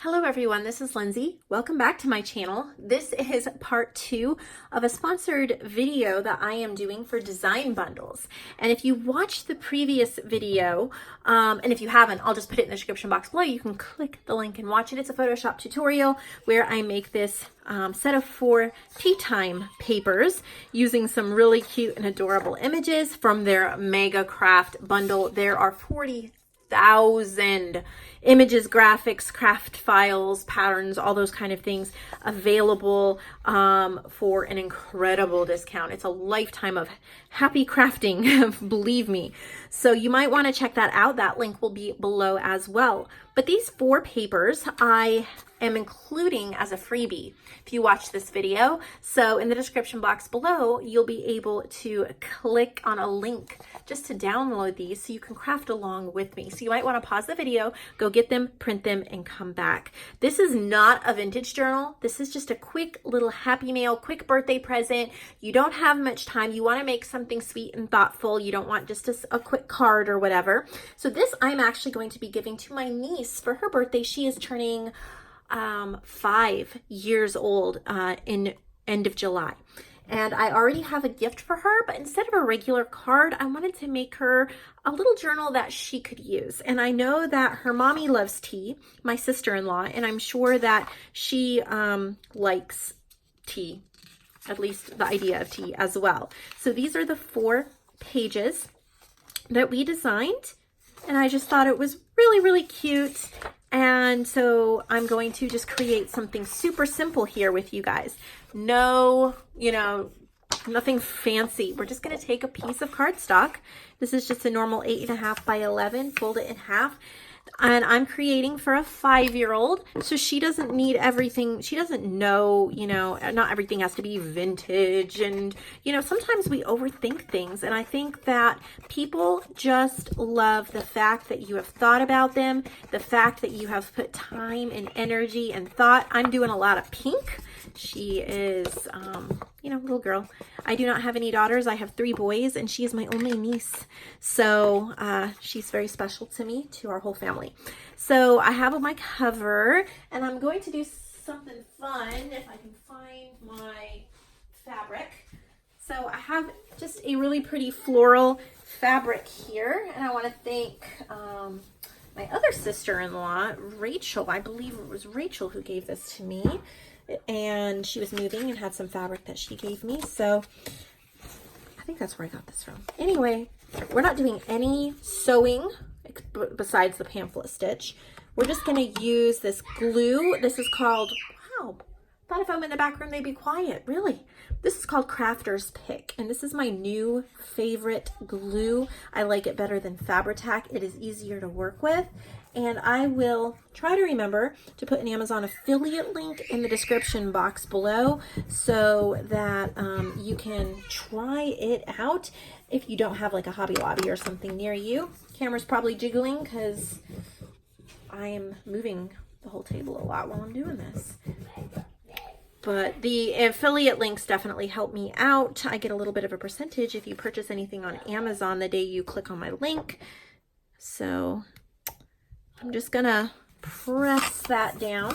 Hello everyone, this is Lindsay. Welcome back to my channel. This is part 2 of a sponsored video that I am doing for design bundles. And if you watched the previous video, and if you haven't, I'll just put it in the description box below. You can click the link and watch it. It's a Photoshop tutorial where I make this set of 4 tea time papers using some really cute and adorable images from their Mega Craft bundle. There are 40,000 images, graphics, craft files, patterns, all those kind of things available for an incredible discount. It's a lifetime of happy crafting, believe me. So you might want to check that out. That link will be below as well. But these 4 papers I am including as a freebie if you watch this video. So in the description box below, you'll be able to click on a link just to download these so you can craft along with me. So you might want to pause the video, go get them, print them, and come back. This is not a vintage journal. This is just a quick little happy mail, quick birthday present. You don't have much time. You want to make something sweet and thoughtful. You don't want just a quick card or whatever. So this I'm actually going to be giving to my niece for her birthday. She is turning 5 years old in end of July. And I already have a gift for her, but instead of a regular card, I wanted to make her a little journal that she could use. And I know that her mommy loves tea, my sister-in-law, and I'm sure that she likes tea, at least the idea of tea as well. So these are the 4 pages that we designed, and I just thought it was really, really cute. And so I'm going to just create something super simple here with you guys. No, nothing fancy. We're just going to take a piece of cardstock. This is just a normal 8.5 by 11, fold it in half. And I'm creating for a 5-year-old, so she doesn't need everything. She doesn't know, not everything has to be vintage. And, sometimes we overthink things. And I think that people just love the fact that you have thought about them, the fact that you have put time and energy and thought. I'm doing a lot of pink. She is, little girl. I do not have any daughters. I have 3 boys, and she is my only niece. So she's very special to me, to our whole family. So I have my cover, and I'm going to do something fun if I can find my fabric. So I have just a really pretty floral fabric here, and I want to thank my other sister-in-law, Rachel. I believe it was Rachel who gave this to me. And she was moving and had some fabric that she gave me. So I think that's where I got this from. Anyway, we're not doing any sewing besides the pamphlet stitch. We're just going to use this glue. This is called, wow, thought if I'm in the back room, they'd be quiet. Really? This is called Crafter's Pick. And this is my new favorite glue. I like it better than Fabri-Tac. It is easier to work with. And I will try to remember to put an Amazon affiliate link in the description box below so that you can try it out if you don't have like a Hobby Lobby or something near you. Camera's probably jiggling because I am moving the whole table a lot while I'm doing this. But the affiliate links definitely help me out. I get a little bit of a percentage if you purchase anything on Amazon the day you click on my link. So I'm just gonna press that down.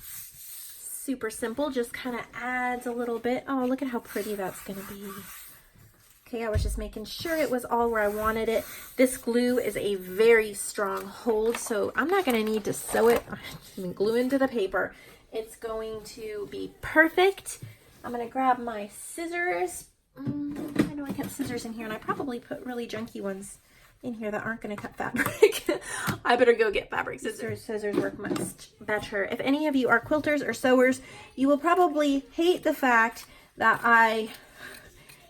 Super simple, just kind of adds a little bit. Oh, look at how pretty that's gonna be. Okay, I was just making sure it was all where I wanted it. This glue is a very strong hold, so I'm not gonna need to sew it, glue into the paper. It's going to be perfect. I'm gonna grab my scissors. I know I kept scissors in here, and I probably put really junky ones in here that aren't going to cut fabric. I better go get fabric scissors. Scissors work much better. If any of you are quilters or sewers, you will probably hate the fact that I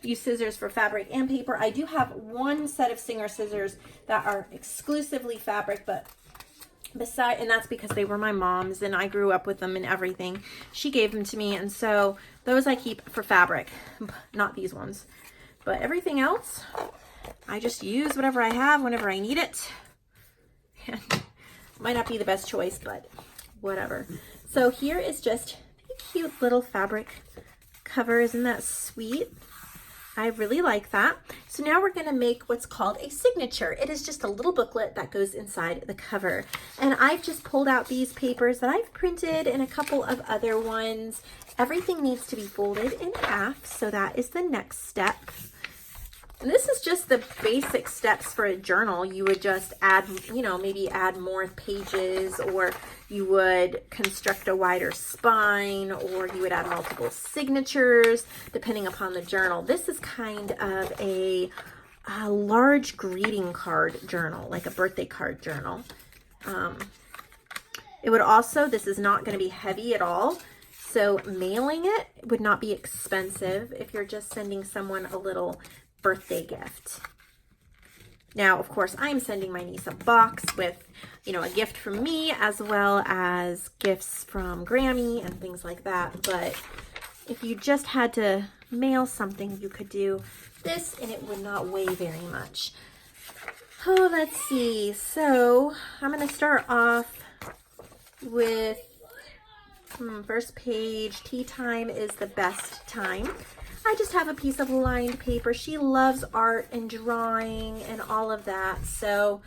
use scissors for fabric and paper. I do have one set of Singer scissors that are exclusively fabric, but and that's because they were my mom's and I grew up with them and everything. She gave them to me, and so those I keep for fabric, not these ones. But everything else, I just use whatever I have whenever I need it. And might not be the best choice, but whatever. So here is just a cute little fabric cover. Isn't that sweet? I really like that. So now we're going to make what's called a signature. It is just a little booklet that goes inside the cover. And I've just pulled out these papers that I've printed and a couple of other ones. Everything needs to be folded in half, so that is the next step. And this is just the basic steps for a journal. You would just add, you know, maybe add more pages, or you would construct a wider spine, or you would add multiple signatures, depending upon the journal. This is kind of a large greeting card journal, like a birthday card journal. It would also, this is not going to be heavy at all. So mailing it would not be expensive if you're just sending someone a little birthday gift. Now, of course, I'm sending my niece a box with, you know, a gift from me, as well as gifts from Grammy and things like that. But if you just had to mail something, you could do this and it would not weigh very much. Oh, let's see. So I'm going to start off with first page. Tea time is the best time. I just have a piece of lined paper. She loves art and drawing and all of that, so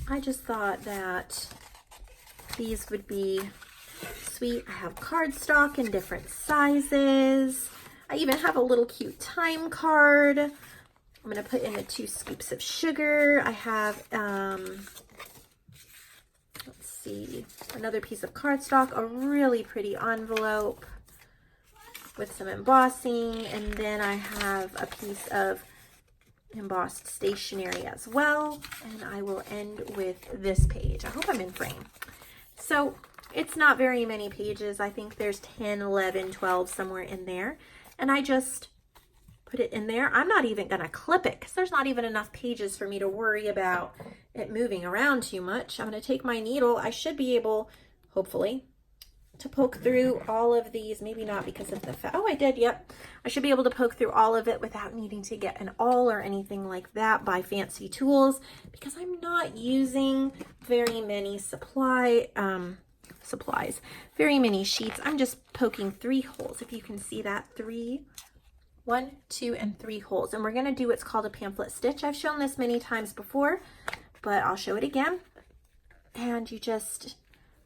I just thought that these would be sweet. I have cardstock in different sizes. I even have a little cute time card. I'm going to put in the 2 scoops of sugar. I have, let's see, another piece of cardstock, a really pretty envelope with some embossing, and then I have a piece of embossed stationery as well, and I will end with this page. I hope I'm in frame. So it's not very many pages. I think there's 10, 11, 12, somewhere in there, and I just put it in there. I'm not even going to clip it because there's not even enough pages for me to worry about it moving around too much. I'm going to take my needle. I should be able, hopefully, to poke through all of these. Maybe not because of the oh, I did, yep. I should be able to poke through all of it without needing to get an awl or anything like that by fancy tools, because I'm not using very many supplies, very many sheets. I'm just poking 3 holes, if you can see that. 3, 1, 2, and 3 holes. And we're going to do what's called a pamphlet stitch. I've shown this many times before, but I'll show it again. And you just,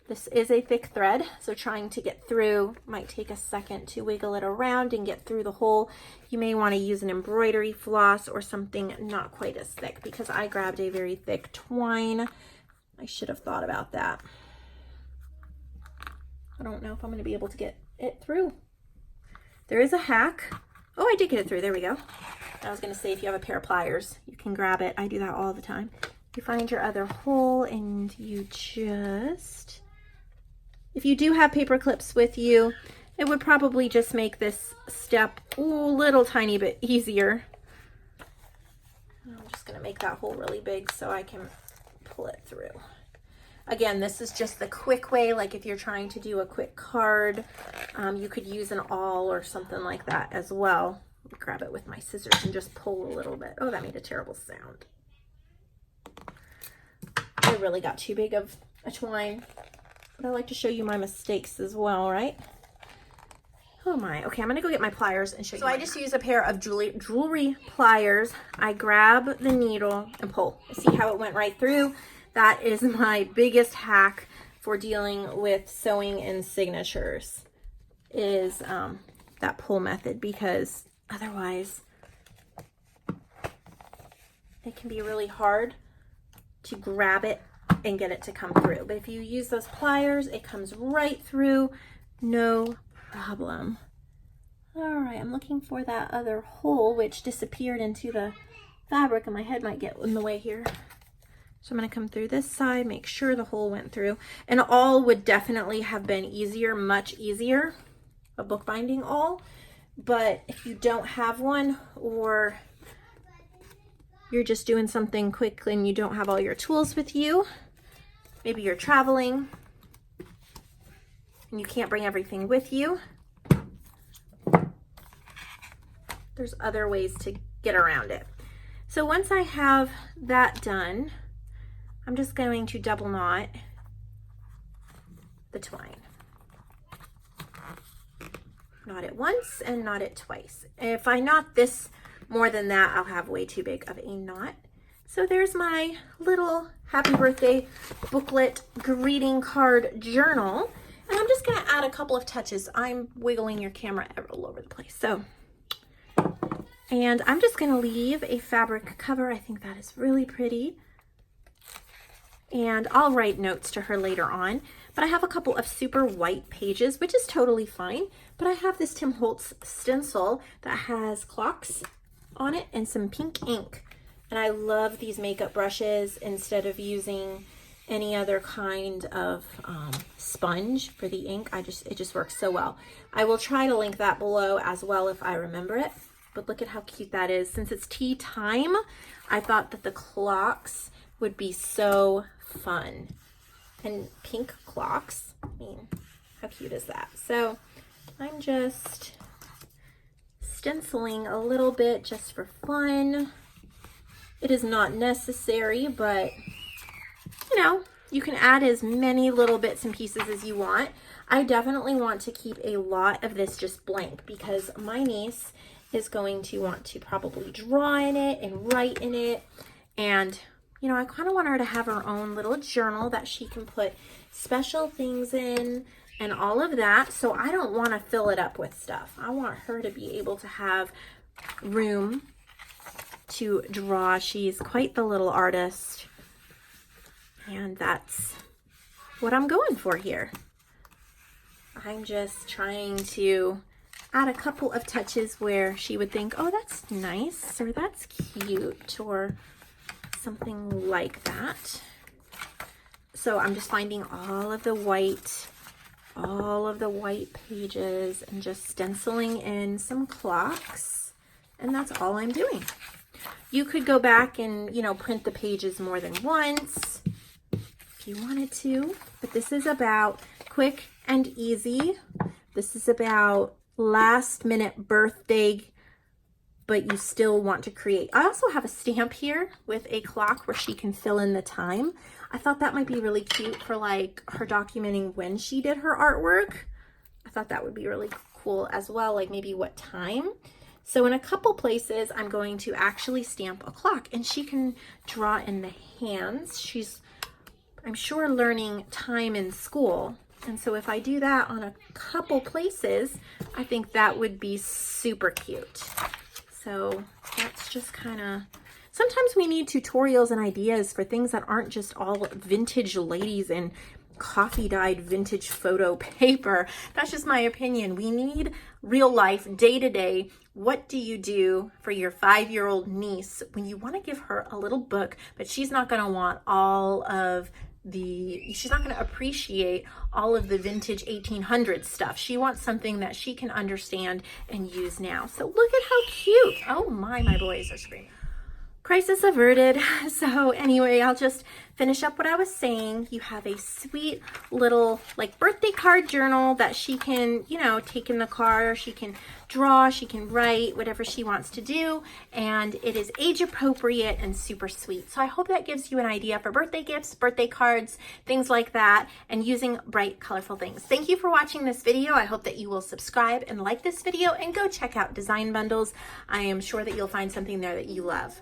this is a thick thread, so trying to get through might take a second to wiggle it around and get through the hole. You may want to use an embroidery floss or something not quite as thick, because I grabbed a very thick twine. I should have thought about that. I don't know if I'm going to be able to get it through. There is a hack. Oh, I did get it through. There we go. I was going to say, if you have a pair of pliers, you can grab it. I do that all the time. You find your other hole and you just... If you do have paper clips with you, it would probably just make this step a little tiny bit easier. I'm just going to make that hole really big so I can pull it through. Again, this is just the quick way. Like if you're trying to do a quick card, you could use an awl or something like that as well. Grab it with my scissors and just pull a little bit. Oh, that made a terrible sound. I really got too big of a twine. But I like to show you my mistakes as well, right? Oh my. Okay, I'm going to go get my pliers and show you. So I just use a pair of jewelry pliers. I grab the needle and pull. See how it went right through? That is my biggest hack for dealing with sewing and signatures, is that pull method, because otherwise it can be really hard to grab it and get it to come through. But if you use those pliers, it comes right through, no problem. All right, I'm looking for that other hole which disappeared into the fabric, and my head might get in the way here. So I'm going to come through this side, make sure the hole went through. An awl would definitely have been easier, much easier, a bookbinding awl. But if you don't have one, or you're just doing something quick and you don't have all your tools with you, maybe you're traveling and you can't bring everything with you, there's other ways to get around it. So once I have that done, I'm just going to double knot the twine. Knot it once and knot it twice. If I knot this More than that, I'll have way too big of a knot. So there's my little happy birthday booklet greeting card journal. And I'm just gonna add a couple of touches. I'm wiggling your camera all over the place. And I'm just gonna leave a fabric cover. I think that is really pretty. And I'll write notes to her later on. But I have a couple of super white pages, which is totally fine. But I have this Tim Holtz stencil that has clocks on it and some pink ink. And I love these makeup brushes instead of using any other kind of sponge for the ink. It just works so well. I will try to link that below as well if I remember it. But look at how cute that is. Since it's tea time, I thought that the clocks would be so fun. And pink clocks, I mean, how cute is that? So I'm just stenciling a little bit just for fun. It is not necessary, but you know, you can add as many little bits and pieces as you want. I definitely want to keep a lot of this just blank because my niece is going to want to probably draw in it and write in it. And, you know, I kind of want her to have her own little journal that she can put special things in and all of that. So I don't want to fill it up with stuff. I want her to be able to have room to draw. She's quite the little artist. And that's what I'm going for here. I'm just trying to add a couple of touches where she would think, oh, that's nice, or that's cute, or something like that. So I'm just finding all of the white pages and just stenciling in some clocks. And that's all I'm doing. You could go back and, you know, print the pages more than once if you wanted to, but this is about quick and easy. This is about last minute birthday, but you still want to create. I also have a stamp here with a clock where she can fill in the time. I thought that might be really cute for like her documenting when she did her artwork. I thought that would be really cool as well, like maybe what time. So in a couple places, I'm going to actually stamp a clock and she can draw in the hands. She's, I'm sure, learning time in school. And so if I do that on a couple places, I think that would be super cute. So that's just kind of, sometimes we need tutorials and ideas for things that aren't just all vintage ladies and coffee dyed vintage photo paper. That's just my opinion. We need real life, day to day. What do you do for your 5-year-old niece when you want to give her a little book, but she's not going to want all of she's not going to appreciate all of the vintage 1800s stuff. She wants something that she can understand and use now. So look at how cute. Oh my boys are screaming. Crisis averted. So anyway, I'll just finish up what I was saying. You have a sweet little like birthday card journal that she can, you know, take in the car. She can draw, she can write, whatever she wants to do. And it is age appropriate and super sweet. So I hope that gives you an idea for birthday gifts, birthday cards, things like that, and using bright, colorful things. Thank you for watching this video. I hope that you will subscribe and like this video and go check out Design Bundles. I am sure that you'll find something there that you love.